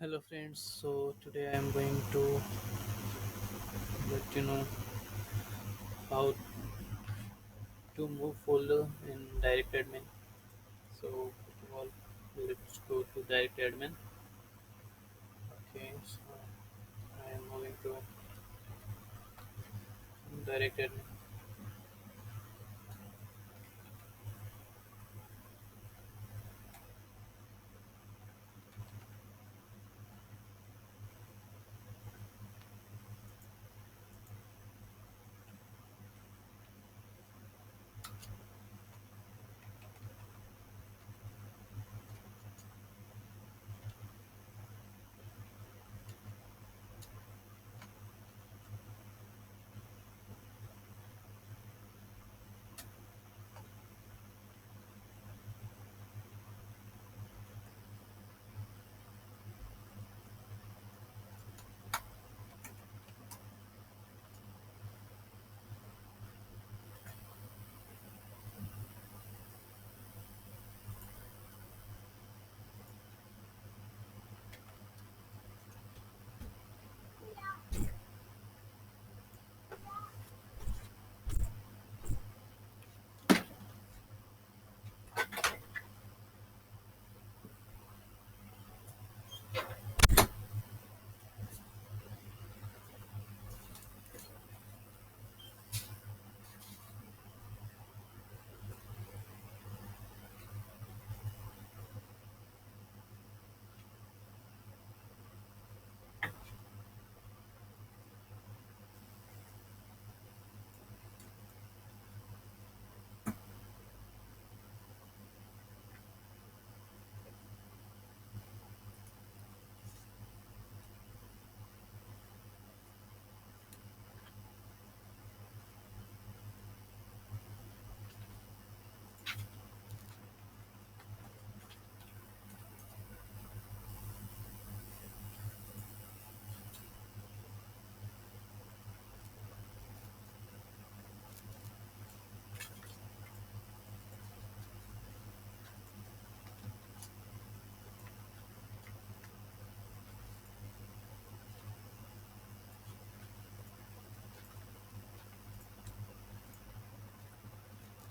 Hello friends, so today I am going to let you know how to move folder in Directadmin. So first of all, let's go to Directadmin. Okay, so I am moving to Directadmin.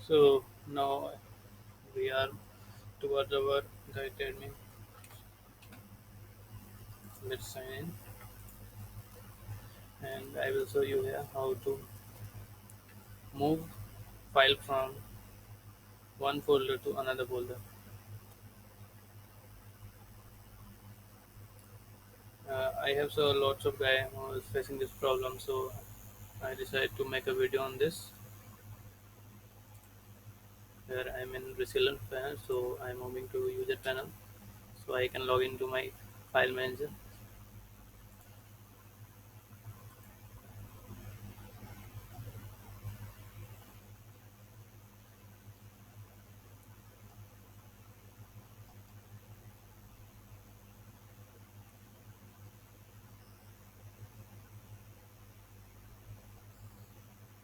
So now we are towards our Directadmin. Let's sign in, and I will show you here how to move file from one folder to another folder. I have saw lots of guy who is facing this problem, so I decided to make a video on this. Here I'm in resilient panel, so I'm moving to user panel, so I can log into my file manager.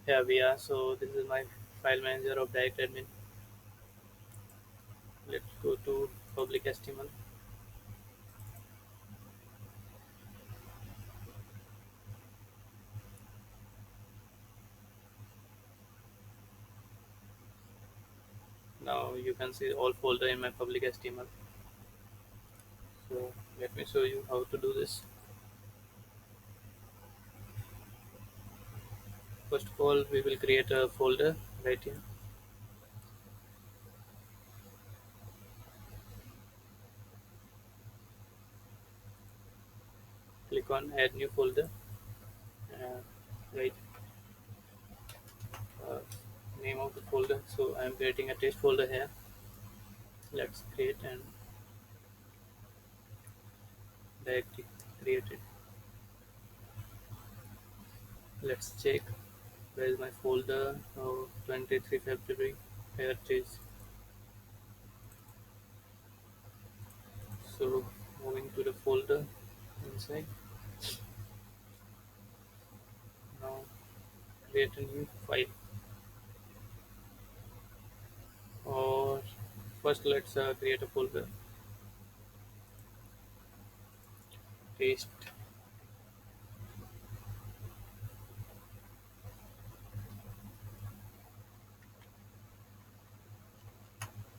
Here we are. So this is my file manager of Directadmin. Let's go to public HTML. Now you can see all folder in my public HTML. So let me show you how to do this. First of all, we will create a folder right here. Click on add new folder. Write uh, name of the folder. So I am creating a test folder here. Let's create and directly create it. Let's check where is my folder. Oh, 23 February. Here it is. So moving to the folder inside. Now create a new file. Or first let's create a folder. paste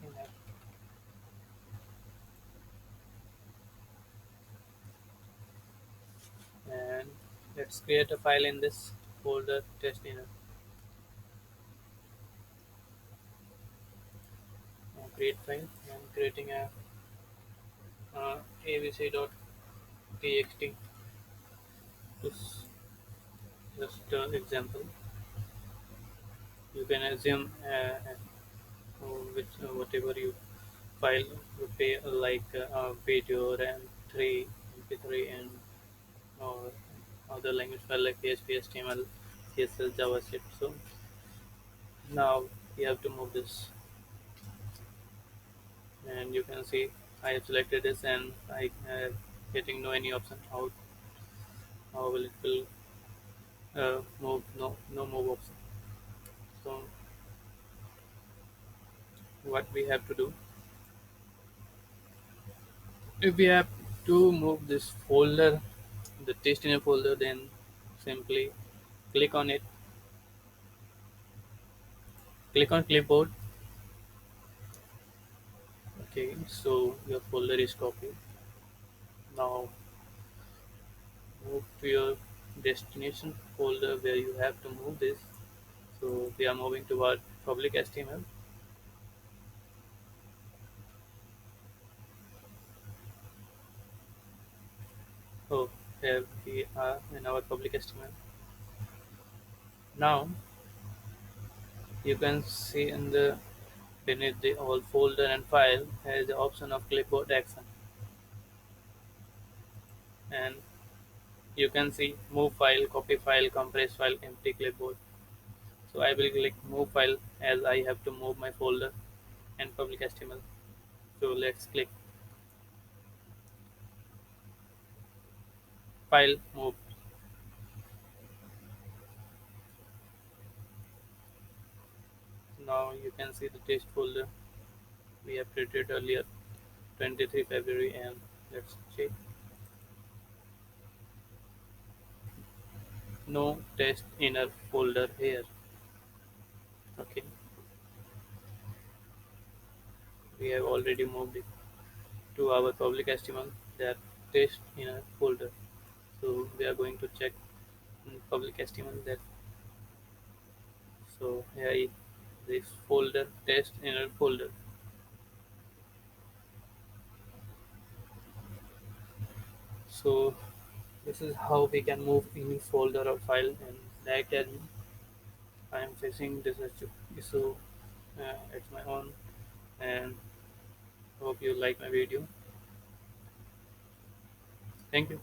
in it. And let's create a file in this folder test inner. Create file. I'm creating a abc.txt. This just example. You can assume which whatever you file you pay like video RAM 3 MP3 and or other language file like PHP, HTML, CSS, JavaScript. So now we have to move this, and you can see I have selected this and I getting no any option. How will it will move? No move option. So what we have to do, if we have to move this folder, the test in a folder, then simply click on it, click on clipboard. Okay, so your folder is copied. Now move to your destination folder where you have to move this. So we are moving toward public HTML. Oh, here we are in our public HTML. Now you can see in the beneath the all folder and file has the option of clipboard action, and you can see move file, copy file, compress file, empty clipboard. So I will click move file as I have to move my folder and public HTML. So let's click file move. Now you can see the test folder we have created earlier, 23 February, and let's check. No test inner folder here. Okay, we have already moved it to our public HTML, that test inner folder. So we are going to check in public HTML that. So here is this folder test inner folder. So this is how we can move any folder or file in Directadmin. I am facing this issue at my own, and hope you like my video. Thank you.